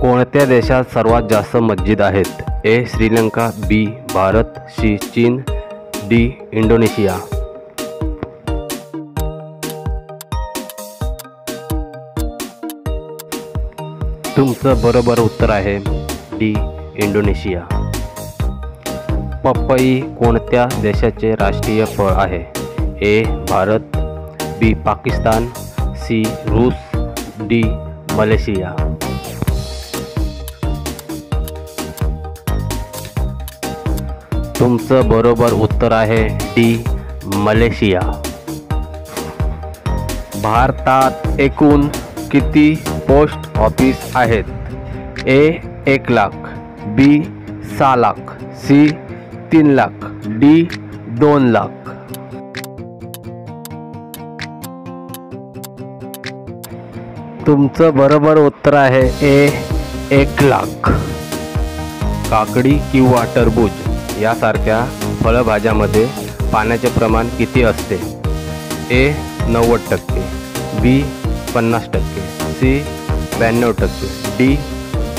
कोणत्या देशात सर्वात जास्त मस्जिद आहेत? ए. श्रीलंका, बी. भारत, सी. चीन, डी. इंडोनेशिया. तुमचं बरोबर उत्तर आहे डी. इंडोनेशिया. पपई कोणत्या देशाचे राष्ट्रीय फळ आहे? ए. भारत, बी. पाकिस्तान, सी. रूस, डी. मलेशिया. तुमचं बरोबर उत्तर आहे डी. मलेशिया. भारतात एकूण किती पोस्ट ऑफिस आहेत? ए. 1 लाख, बी. 6 लाख, सी. 3 लाख, डी. 2 लाख. तुमचं बरोबर उत्तर आहे ए. 1 लाख. काकडी किंवा टरबूज यासारख्या फळभाज्यामध्ये पाण्याचे प्रमाण किती असते? ए. 90%, बी. 50%, सी. 92%, डी.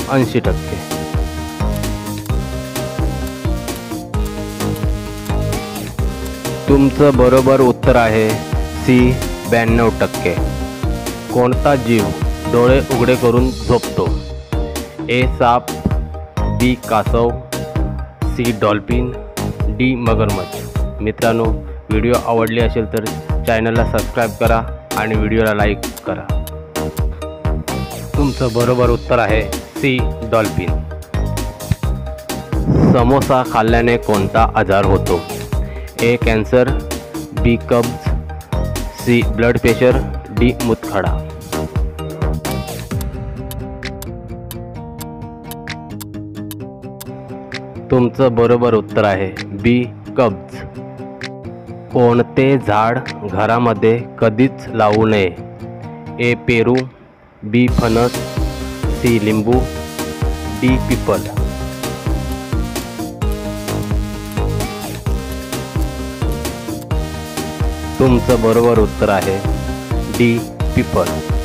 80%. तुमचं बरोबर उत्तर आहे सी. 92%. कोणता जीव डोळे उघडे करून झोपतो? ए. साप, बी. कासव, सी. Dolphin, D. मगरमच्छ. मित्रांनो, व्हिडिओ आवडली असेल तर चॅनलला सबस्क्राईब करा आणि व्हिडिओला लाईक करा. तुमचं बरोबर उत्तर आहे सी. डॉल्फिन. समोसा खाल्ल्याने कोणता आजार होतो? ए. Cancer, B. कब्ज, सी. Blood pressure, D. मूतखडा. तुमचं बरोबर उत्तर आहे बी. कब्ज. कोणते झाड घरामध्ये कधीच लावू नये? ए. पेरू, बी. फणस, सी. लिंबू, डी. पिपल. तुमचं बरोबर उत्तर आहे डी. पिपल.